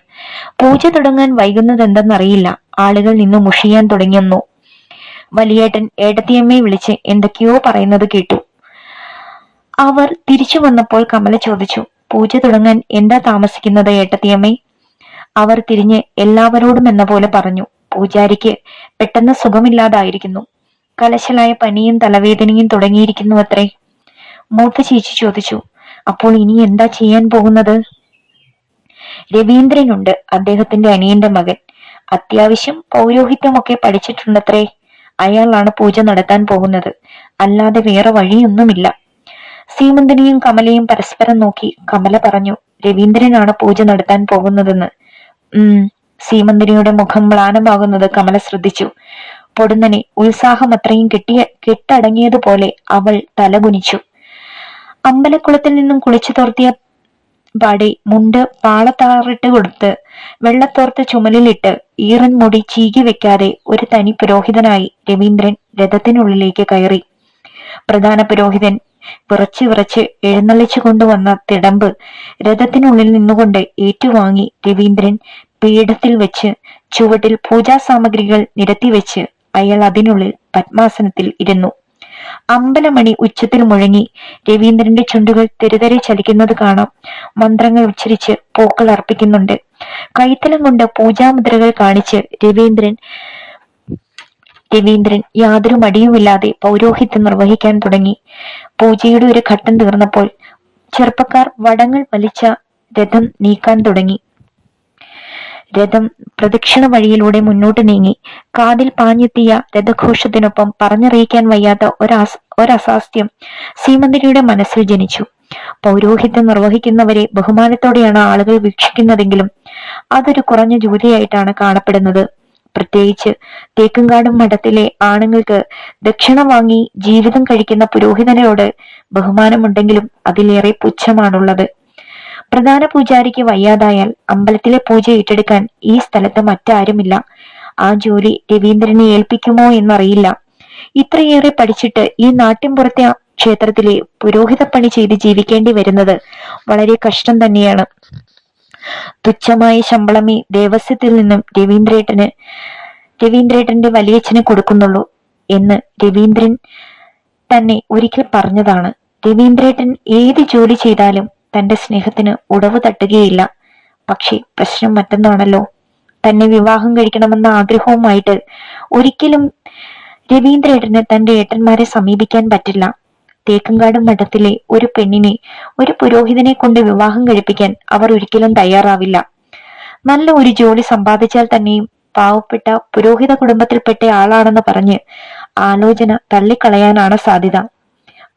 പൂജ തുടങ്ങാൻ വൈകുന്നത് എന്തെന്നറിയില്ല. ആളുകൾ നിന്ന് മുഷിയാൻ തുടങ്ങിയെന്നു. വലിയേട്ടൻ ഏട്ടത്തിയമ്മയെ വിളിച്ച് എന്തൊക്കെയോ പറയുന്നത് കേട്ടു. അവർ തിരിച്ചു വന്നപ്പോൾ കമല ചോദിച്ചു, പൂജ തുടങ്ങാൻ എന്താ താമസിക്കുന്നത് ഏട്ടത്തിയമ്മേ? അവർ തിരിഞ്ഞ് എല്ലാവരോടും എന്ന പോലെ പറഞ്ഞു, പൂജാരിക്ക് പെട്ടെന്ന് സുഖമില്ലാതായിരിക്കുന്നു. കലശലായ പനിയും തലവേദനയും തുടങ്ങിയിരിക്കുന്നു അത്രേ. മൂത്ത ചേച്ചി ചോദിച്ചു, അപ്പോൾ ഇനി എന്താ ചെയ്യാൻ പോകുന്നത്? രവീന്ദ്രനുണ്ട്, അദ്ദേഹത്തിന്റെ അനിയന്റെ മകൻ. അത്യാവശ്യം പൗരോഹിത്യമൊക്കെ പഠിച്ചിട്ടുണ്ടത്രേ. അയാളാണ് പൂജ നടത്താൻ പോകുന്നത്. അല്ലാതെ വേറെ വഴിയൊന്നുമില്ല. സീമന്തിനിയും കമലയും പരസ്പരം നോക്കി കമല പറഞ്ഞു, രവീന്ദ്രനാണ് പൂജ നടത്താൻ പോകുന്നതെന്ന്. സീമന്തിനിയുടെ മുഖം മ്ലാനമാകുന്നത് കമല ശ്രദ്ധിച്ചു. പൊടുന്നനെ ഉത്സാഹം അത്രയും കെട്ടടങ്ങിയതുപോലെ അവൾ തലകുനിച്ചു. അമ്പലക്കുളത്തിൽ നിന്നും കുളിച്ചു തോർത്തിയ പാടെ മുണ്ട് പാളത്താറിട്ട് കൊടുത്ത് വെള്ളത്തോർത്ത് ചുമലിലിട്ട് ഈറൻ മുടി ചീകി വെക്കാതെ ഒരു തനി പുരോഹിതനായി രവീന്ദ്രൻ രഥത്തിനുള്ളിലേക്ക് കയറി. പ്രധാന പുരോഹിതൻ വിറച്ച് വിറച്ച് എഴുന്നള്ളിച്ചു കൊണ്ടുവന്ന തിടമ്പ് രഥത്തിനുള്ളിൽ നിന്നുകൊണ്ട് ഏറ്റുവാങ്ങി രവീന്ദ്രൻ പീഠത്തിൽ വെച്ച് ചുവട്ടിൽ പൂജാ സാമഗ്രികൾ നിരത്തിവെച്ച് അയാൾ അതിനുള്ളിൽ പത്മാസനത്തിൽ ഇരുന്നു. അമ്പലമണി ഉച്ചത്തിൽ മുഴങ്ങി. രവീന്ദ്രന്റെ ചുണ്ടുകൾ തെരുതെരെ ചലിക്കുന്നത് കാണാം. മന്ത്രങ്ങൾ ഉച്ചരിച്ച് പൂക്കൾ അർപ്പിക്കുന്നുണ്ട്. കൈത്തലം കൊണ്ട് പൂജാമുദ്രകൾ കാണിച്ച് രവീന്ദ്രൻ യാതൊരു മടിയുമില്ലാതെ പൗരോഹിത്യം നിർവഹിക്കാൻ തുടങ്ങി. പൂജയുടെ ഒരു ഘട്ടം തീർന്നപ്പോൾ ചെറുപ്പക്കാർ വടങ്ങൾ വലിച്ച രഥം നീക്കാൻ തുടങ്ങി. രഥം പ്രദക്ഷിണ വഴിയിലൂടെ മുന്നോട്ട് നീങ്ങി. കാതിൽ പാഞ്ഞെത്തിയ രഥഘോഷത്തിനൊപ്പം പറഞ്ഞറിയിക്കാൻ വയ്യാത്ത ഒരസാസ്യം സീമന്തിനിയുടെ മനസ്സിൽ ജനിച്ചു. പൗരോഹിത്യം നിർവഹിക്കുന്നവരെ ബഹുമാനത്തോടെയാണ് ആളുകൾ വീക്ഷിക്കുന്നതെങ്കിലും അതൊരു കുറഞ്ഞ ജോലിയായിട്ടാണ് കാണപ്പെടുന്നത്. പ്രത്യേകിച്ച് തേക്കുംകാടും മഠത്തിലെ ആണുങ്ങൾക്ക് ദക്ഷിണ വാങ്ങി ജീവിതം കഴിക്കുന്ന പുരോഹിതനോട് ബഹുമാനമുണ്ടെങ്കിലും അതിലേറെ പുച്ഛമാണുള്ളത്. പ്രധാന പൂജാരിക്ക് വയ്യാതായാൽ അമ്പലത്തിലെ പൂജ ഏറ്റെടുക്കാൻ ഈ സ്ഥലത്ത് മറ്റാരുമില്ല. ആ ജോലി രവീന്ദ്രനെ ഏൽപ്പിക്കുമോ എന്നറിയില്ല. ഇത്രയേറെ പഠിച്ചിട്ട് ഈ നാട്ടിൻപുറത്തെ ക്ഷേത്രത്തിലെ പുരോഹിതപ്പണി ചെയ്ത് ജീവിക്കേണ്ടി വരുന്നത് വളരെ കഷ്ടം തന്നെയാണ്. തുച്ഛമായ ശമ്പളമേ ദേവസ്വത്തിൽ നിന്നും രവീന്ദ്രേട്ടന്റെ വലിയച്ഛന് കൊടുക്കുന്നുള്ളൂ എന്ന് രവീന്ദ്രൻ തന്നെ ഒരിക്കൽ പറഞ്ഞതാണ്. രവീന്ദ്രേട്ടൻ ഏത് ജോലി ചെയ്താലും തന്റെ സ്നേഹത്തിന് ഉടവ് തട്ടുകയില്ല. പക്ഷെ പ്രശ്നം മറ്റൊന്നാണല്ലോ. തന്നെ വിവാഹം കഴിക്കണമെന്ന ആഗ്രഹവുമായിട്ട് ഒരിക്കലും രവീന്ദ്രേട്ടന് തന്റെ ഏട്ടന്മാരെ സമീപിക്കാൻ പറ്റില്ല. തേക്കുംകാട് മഠത്തിലെ ഒരു പെണ്ണിനെ ഒരു പുരോഹിതനെ കൊണ്ട് വിവാഹം കഴിപ്പിക്കാൻ അവർ ഒരിക്കലും തയ്യാറാവില്ല. നല്ല ഒരു ജോലി സമ്പാദിച്ചാൽ തന്നെയും പാവപ്പെട്ട പുരോഹിത കുടുംബത്തിൽപ്പെട്ട ആളാണെന്ന് പറഞ്ഞ് ആലോചന തള്ളിക്കളയാനാണ് സാധ്യത.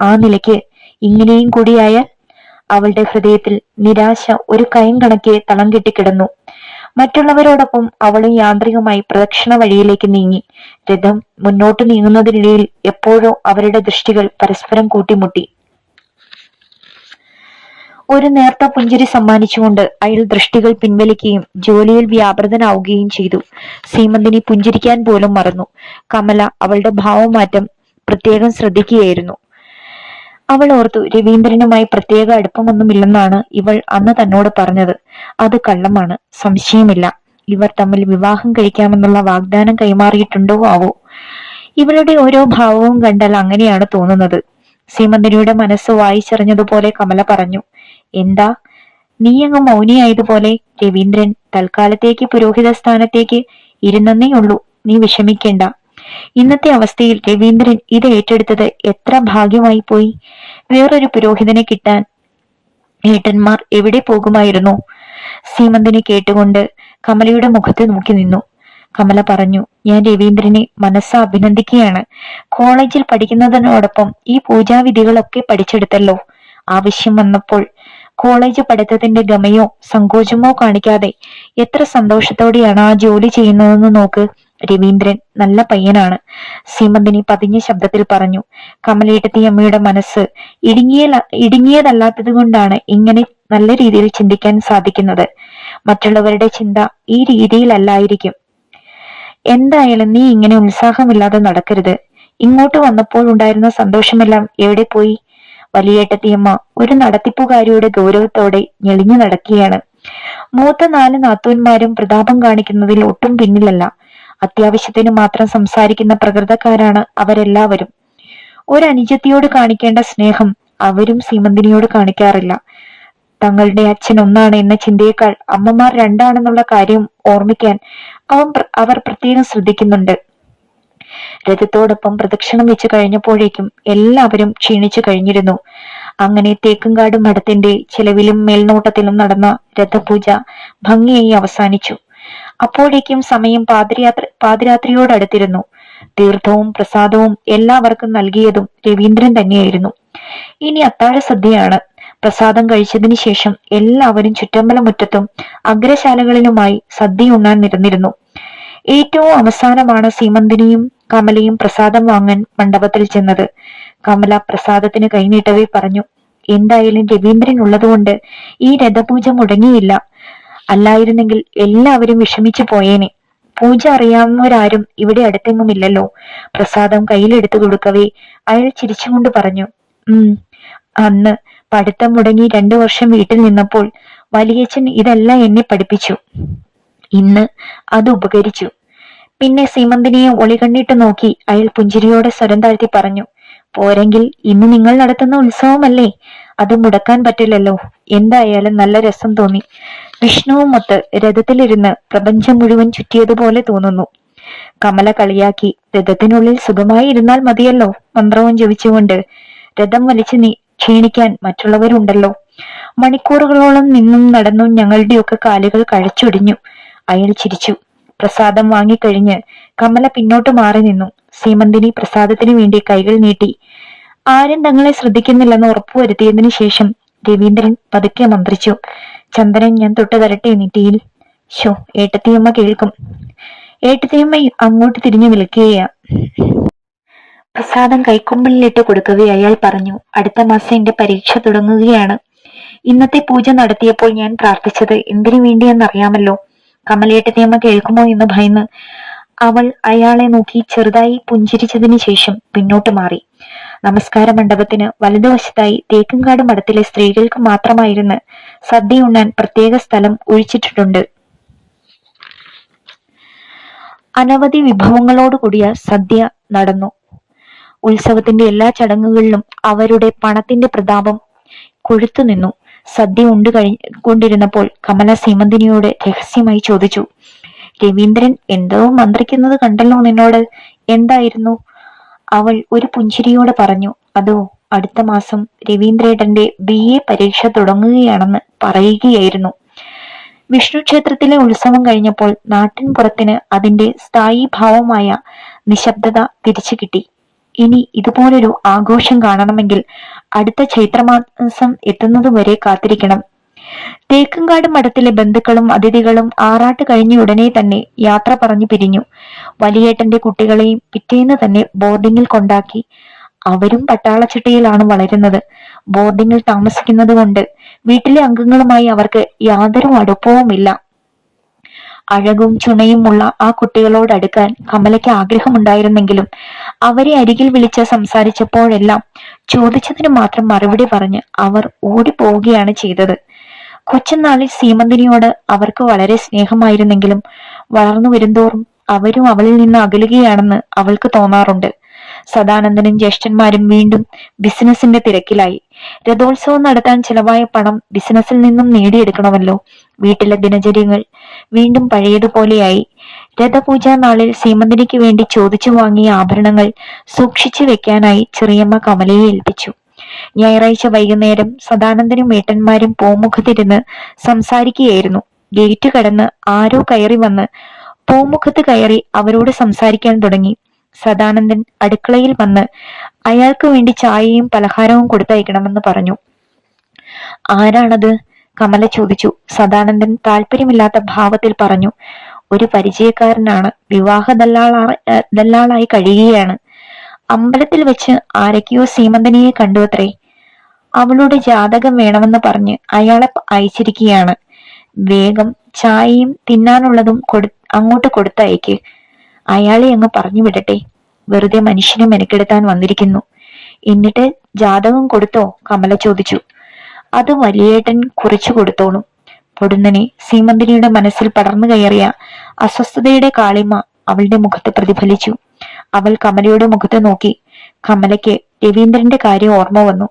ആ നിലയ്ക്ക് ഇങ്ങനെയും കൂടിയായാൽ അവളുടെ ഹൃദയത്തിൽ നിരാശ ഒരു കയം കണക്കെ തളം കെട്ടിക്കിടന്നു. മറ്റുള്ളവരോടൊപ്പം അവളും യാന്ത്രികമായി പ്രദക്ഷിണ വഴിയിലേക്ക് നീങ്ങി. രഥം മുന്നോട്ട് നീങ്ങുന്നതിനിടയിൽ എപ്പോഴോ അവരുടെ ദൃഷ്ടികൾ പരസ്പരം കൂട്ടിമുട്ടി. ഒരു നേർത്ത പുഞ്ചിരി സമ്മാനിച്ചുകൊണ്ട് അയാൾ ദൃഷ്ടികൾ പിൻവലിക്കുകയും ജോലിയിൽ വ്യാപൃതനാവുകയും ചെയ്തു. സീമന്തിനി പുഞ്ചിരിക്കാൻ പോലും മറന്നു. കമല അവളുടെ ഭാവമാറ്റം പ്രത്യേകം ശ്രദ്ധിക്കുകയായിരുന്നു. അവൾ ഓർത്തു, രവീന്ദ്രനുമായി പ്രത്യേക അടുപ്പമൊന്നുമില്ലെന്നാണ് ഇവൾ അന്ന് തന്നോട് പറഞ്ഞത്. അത് കള്ളമാണ്, സംശയമില്ല. ഇവർ തമ്മിൽ വിവാഹം കഴിക്കാമെന്നുള്ള വാഗ്ദാനം കൈമാറിയിട്ടുണ്ടോ ആവോ? ഇവളുടെ ഓരോ ഭാവവും കണ്ടാൽ അങ്ങനെയാണ് തോന്നുന്നത്. സീമന്തിനിയുടെ മനസ്സ് വായിച്ചറിഞ്ഞതുപോലെ കമല പറഞ്ഞു, എന്താ നീ അങ്ങ് മൗനിയായതുപോലെ? രവീന്ദ്രൻ തൽക്കാലത്തേക്ക് പുരോഹിത സ്ഥാനത്തേക്ക് ഇരുന്നേ ഉള്ളൂ, നീ വിഷമിക്കേണ്ട. ഇന്നത്തെ അവസ്ഥയിൽ രവീന്ദ്രൻ ഇത് ഏറ്റെടുത്തത് എത്ര ഭാഗ്യമായി പോയി. വേറൊരു പുരോഹിതനെ കിട്ടാൻ ഏട്ടന്മാർ എവിടെ പോകുമായിരുന്നു? സീമന്തിനെ കേട്ടുകൊണ്ട് കമലയുടെ മുഖത്ത് നോക്കി നിന്നു. കമല പറഞ്ഞു, ഞാൻ രവീന്ദ്രനെ മനസ്സ് അഭിനന്ദിക്കുകയാണ്. കോളേജിൽ പഠിക്കുന്നതിനോടൊപ്പം ഈ പൂജാവിധികളൊക്കെ പഠിച്ചെടുത്തല്ലോ. ആവശ്യം വന്നപ്പോൾ കോളേജ് പഠിത്തത്തിന്റെ ഗമയോ സങ്കോചമോ കാണിക്കാതെ എത്ര സന്തോഷത്തോടെയാണ് ആ ജോലി ചെയ്യുന്നതെന്ന് നോക്ക്. രവീന്ദ്രൻ നല്ല പയ്യനാണ്, സീമന്തിനി പതിഞ്ഞ ശബ്ദത്തിൽ പറഞ്ഞു. കമലേട്ടത്തി അമ്മയുടെ മനസ്സ് ഇടുങ്ങിയതല്ലാത്തത് കൊണ്ടാണ് ഇങ്ങനെ നല്ല രീതിയിൽ ചിന്തിക്കാൻ സാധിക്കുന്നത്. മറ്റുള്ളവരുടെ ചിന്ത ഈ രീതിയിലല്ലായിരിക്കും. എന്തായാലും നീ ഇങ്ങനെ ഉത്സാഹമില്ലാതെ നടക്കരുത്. ഇങ്ങോട്ട് വന്നപ്പോൾ ഉണ്ടായിരുന്ന സന്തോഷമെല്ലാം എവിടെ പോയി? വലിയേട്ടത്തിയമ്മ ഒരു നടത്തിപ്പുകാരിയുടെ ഗൗരവത്തോടെ ഞെളിഞ്ഞു നടക്കുകയാണ്. മൂത്ത 4 നാത്തൂന്മാരും പ്രതാപം കാണിക്കുന്നതിൽ ഒട്ടും പിന്നിലല്ല. അത്യാവശ്യത്തിന് മാത്രം സംസാരിക്കുന്ന പ്രകൃതക്കാരാണ് അവരെല്ലാവരും. ഒരു അനുജത്തിയോട് കാണിക്കേണ്ട സ്നേഹം അവരും സീമന്തിനിയോട് കാണിക്കാറില്ല. തങ്ങളുടെ അച്ഛൻ ഒന്നാണ് എന്ന ചിന്തയേക്കാൾ അമ്മമാർ രണ്ടാണെന്നുള്ള കാര്യം ഓർമ്മിക്കാൻ അവർ പ്രത്യേകം ശ്രദ്ധിക്കുന്നുണ്ട്. രഥത്തോടൊപ്പം പ്രദക്ഷിണം വെച്ച് കഴിഞ്ഞപ്പോഴേക്കും എല്ലാവരും ക്ഷീണിച്ചു കഴിഞ്ഞിരുന്നു. അങ്ങനെ തേക്കുംകാട് മഠത്തിന്റെ ചെലവിലും മേൽനോട്ടത്തിലും നടന്ന രഥപൂജ ഭംഗിയായി അവസാനിച്ചു. അപ്പോഴേക്കും സമയം പാതിരാത്രിയോടടുത്തിരുന്നു. തീർത്ഥവും പ്രസാദവും എല്ലാവർക്കും നൽകിയതും രവീന്ദ്രൻ തന്നെയായിരുന്നു. ഇനി അത്താഴ സദ്യയാണ്. പ്രസാദം കഴിച്ചതിന് ശേഷം എല്ലാവരും ചുറ്റമ്പലമുറ്റത്തും അഗ്രശാലകളിലുമായി സദ്യ ഉണ്ണാൻ നിരന്നിരുന്നു. ഏറ്റവും അവസാനമാണ് സീമന്തിനിയും കമലയും പ്രസാദം വാങ്ങാൻ മണ്ഡപത്തിൽ ചെന്നത്. കമല പ്രസാദത്തിന് കൈനീട്ടവേ പറഞ്ഞു, എന്തായാലും രവീന്ദ്രൻ ഉള്ളതുകൊണ്ട് ഈ രഥപൂജ മുടങ്ങിയില്ല. അല്ലായിരുന്നെങ്കിൽ എല്ലാവരും വിഷമിച്ചു പോയേനെ. പൂജ അറിയാവുന്നവരാരും ഇവിടെ അടുത്തെങ്ങുമില്ലല്ലോ. പ്രസാദം കയ്യിലെടുത്തു കൊടുക്കവേ അയാൾ ചിരിച്ചുകൊണ്ട് പറഞ്ഞു, അന്ന് പഠിത്തം മുടങ്ങി 2 വർഷം വീട്ടിൽ നിന്നപ്പോൾ വലിയച്ഛൻ ഇതെല്ലാം എന്നെ പഠിപ്പിച്ചു. ഇന്ന് അത് ഉപകരിച്ചു. പിന്നെ സീമന്തിനിയെ ഒളികണ്ണിട്ട് നോക്കി അയാൾ പുഞ്ചിരിയോടെ സ്വരം താഴ്ത്തി പറഞ്ഞു, പോരെങ്കിൽ ഇന്ന് നിങ്ങൾ നടത്തുന്ന ഉത്സവമല്ലേ, അത് മുടക്കാൻ പറ്റില്ലല്ലോ. എന്തായാലും നല്ല രസം തോന്നി. വിഷ്ണുവുമൊത്ത് രഥത്തിലിരുന്ന് പ്രപഞ്ചം മുഴുവൻ ചുറ്റിയതുപോലെ തോന്നുന്നു. കമല കളിയാക്കി. രഥത്തിനുള്ളിൽ സുഖമായി ഇരുന്നാൽ മതിയല്ലോ. മന്ത്രവും ജപിച്ചുകൊണ്ട് രഥം വലിച്ചു ക്ഷീണിക്കാൻ മറ്റുള്ളവരുണ്ടല്ലോ. മണിക്കൂറുകളോളം നിന്നും നടന്നും ഞങ്ങളുടെയൊക്കെ കാലുകൾ കഴച്ചൊടിഞ്ഞു. അയാൾ ചിരിച്ചു. പ്രസാദം വാങ്ങിക്കഴിഞ്ഞ് കമല പിന്നോട്ട് മാറി നിന്നു. സീമന്തിനി പ്രസാദത്തിനു വേണ്ടി കൈകൾ നീട്ടി. ആരും തങ്ങളെ ശ്രദ്ധിക്കുന്നില്ലെന്ന് ഉറപ്പുവരുത്തിയതിനു ശേഷം രവീന്ദ്രൻ പതുക്കെ മന്ത്രിച്ചു, ചന്ദനൻ ഞാൻ തൊട്ട് തരട്ടെ നെറ്റിയിൽ. ഏട്ടത്തിയമ്മ കേൾക്കും. ഏട്ടത്തിയമ്മ അങ്ങോട്ട് തിരിഞ്ഞു വിളിക്കുകയാ. പ്രസാദം കൈക്കുമ്പിളിലിട്ട് കൊടുക്കവേ അയാൾ പറഞ്ഞു, അടുത്ത മാസം എന്റെ പരീക്ഷ തുടങ്ങുകയാണ്. ഇന്നത്തെ പൂജ നടത്തിയപ്പോൾ ഞാൻ പ്രാർത്ഥിച്ചത് എന്തിനു വേണ്ടിയെന്നറിയാമല്ലോ. കമലേട്ടത്തിയമ്മ കേൾക്കുമോ എന്ന് ഭയന്ന് അവൾ അയാളെ നോക്കി ചെറുതായി പുഞ്ചിരിച്ചതിന് ശേഷം പിന്നോട്ട് മാറി. നമസ്കാര മണ്ഡപത്തിന് വലതുവശത്തായി തേക്കുംകാട് മഠത്തിലെ സ്ത്രീകൾക്ക് മാത്രമായിരുന്ന് സദ്യ ഉണ്ണാൻ പ്രത്യേക സ്ഥലം ഒഴിച്ചിട്ടിട്ടുണ്ട്. അനവധി വിഭവങ്ങളോടുകൂടിയ സദ്യ നടന്നു. ഉത്സവത്തിന്റെ എല്ലാ ചടങ്ങുകളിലും അവരുടെ പണത്തിന്റെ പ്രതാപം കൊഴുത്തു നിന്നു. സദ്യ കൊണ്ടിരുന്നപ്പോൾ കമല സീമന്തിനിയോട് രഹസ്യമായി ചോദിച്ചു, രവീന്ദ്രൻ എന്തോ മന്ത്രിക്കുന്നത് കണ്ടല്ലോ നിന്നോട്, എന്തായിരുന്നു? അവൾ ഒരു പുഞ്ചിരിയോടെ പറഞ്ഞു, അതോ അടുത്ത മാസം രവീന്ദ്രേട്ടന്റെ BA പരീക്ഷ തുടങ്ങുകയാണെന്ന് പറയുകയായിരുന്നു. വിഷ്ണു ക്ഷേത്രത്തിലെ ഉത്സവം കഴിഞ്ഞപ്പോൾ നാട്ടിൻ പുറത്തിന് അതിന്റെ സ്ഥായി ഭാവമായ നിശബ്ദത തിരിച്ചു കിട്ടി. ഇനി ഇതുപോലൊരു ആഘോഷം കാണണമെങ്കിൽ അടുത്ത ചൈത്രമാസം എത്തുന്നതുവരെ കാത്തിരിക്കണം. തേക്കുംകാട് മഠത്തിലെ ബന്ധുക്കളും അതിഥികളും ആറാട്ട് കഴിഞ്ഞ ഉടനെ തന്നെ യാത്ര പറഞ്ഞു പിരിഞ്ഞു. വലിയേട്ടന്റെ കുട്ടികളെയും പിറ്റേന്ന് തന്നെ ബോർഡിങ്ങിൽ കൊണ്ടാക്കി. അവരും പട്ടാളച്ചിട്ടയിലാണ് വളരുന്നത്. ബോർഡിങ്ങിൽ താമസിക്കുന്നത് കൊണ്ട് വീട്ടിലെ അംഗങ്ങളുമായി അവർക്ക് യാതൊരു അടുപ്പവുമില്ല. അഴകും ചുണയുമുള്ള ആ കുട്ടികളോട് അടുക്കാൻ കമലയ്ക്ക് ആഗ്രഹമുണ്ടായിരുന്നെങ്കിലും അവരെ അരികിൽ വിളിച്ച് സംസാരിച്ചപ്പോഴെല്ലാം ചോദിച്ചതിന് മാത്രം മറുപടി പറഞ്ഞ് അവർ ഓടിപ്പോവുകയാണ് ചെയ്തത്. കൊച്ചുനാളിൽ സീമന്തിനിയോട് അവർക്ക് വളരെ സ്നേഹമായിരുന്നെങ്കിലും വളർന്നു വരുന്തോറും അവരും അവളിൽ നിന്ന് അകലുകയാണെന്ന് അവൾക്ക് തോന്നാറുണ്ട്. സദാനന്ദനും ജ്യേഷ്ഠന്മാരും വീണ്ടും ബിസിനസിന്റെ തിരക്കിലായി. രഥോത്സവം നടത്താൻ ചെലവായ പണം ബിസിനസ്സിൽ നിന്നും നേടിയെടുക്കണമല്ലോ. വീട്ടിലെ ദിനചര്യകൾ വീണ്ടും പഴയതുപോലെയായി. രഥപൂജാ നാളിൽ സീമന്തിനിക്ക് വേണ്ടി ചോദിച്ചു വാങ്ങിയ ആഭരണങ്ങൾ സൂക്ഷിച്ചു വെക്കാനായി ചെറിയമ്മ കമലയെ ഏൽപ്പിച്ചു. ഞായറാഴ്ച വൈകുന്നേരം സദാനന്ദനും ഏട്ടന്മാരും പൂമുഖത്തിരുന്ന് സംസാരിക്കുകയായിരുന്നു. ഗേറ്റ് കടന്ന് ആരോ കയറി വന്ന് പൂമുഖത്ത് കയറി അവരോട് സംസാരിക്കാൻ തുടങ്ങി. സദാനന്ദൻ അടുക്കളയിൽ വന്ന് അയാൾക്ക് വേണ്ടി ചായയും പലഹാരവും കൊടുത്തയക്കണമെന്ന് പറഞ്ഞു. ആരാണത്? കമല ചോദിച്ചു. സദാനന്ദൻ താല്പര്യമില്ലാത്ത ഭാവത്തിൽ പറഞ്ഞു. ഒരു പരിചയക്കാരനാണ്. വിവാഹ ദല്ലാളായി കഴിയുകയാണ്. അമ്പലത്തിൽ വെച്ച് ആരൊക്കെയോ സീമന്തനിയെ കണ്ടു അത്രേ. അവളുടെ ജാതകം വേണമെന്ന് പറഞ്ഞ് അയാളെ അയച്ചിരിക്കുകയാണ്. വേഗം ചായയും തിന്നാനുള്ളതും അങ്ങോട്ട് കൊടുത്തയക്ക്. അയാളെ അങ്ങ് പറഞ്ഞു വിടട്ടെ. വെറുതെ മനുഷ്യനെ മെനക്കെടുത്താൻ വന്നിരിക്കുന്നു. എന്നിട്ട് ജാതകം കൊടുത്തോ? കമല ചോദിച്ചു. അത് വലിയേട്ടൻ കുറിച്ചു കൊടുത്തോളും. പൊടുന്നനെ സീമന്തിനിയുടെ മനസ്സിൽ പടർന്നു കയറിയ അസ്വസ്ഥതയുടെ കാളിമ അവളുടെ മുഖത്ത് പ്രതിഫലിച്ചു. അവൾ കമലയുടെ മുഖത്ത് നോക്കി. കമലയ്ക്ക് രവീന്ദ്രന്റെ കാര്യം ഓർമ്മ വന്നു.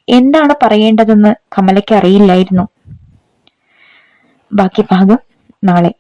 എന്താണ് പറയേണ്ടതെന്ന് കമലയ്ക്ക് അറിയില്ലായിരുന്നു. ബാക്കി ഭാഗം നാളെ.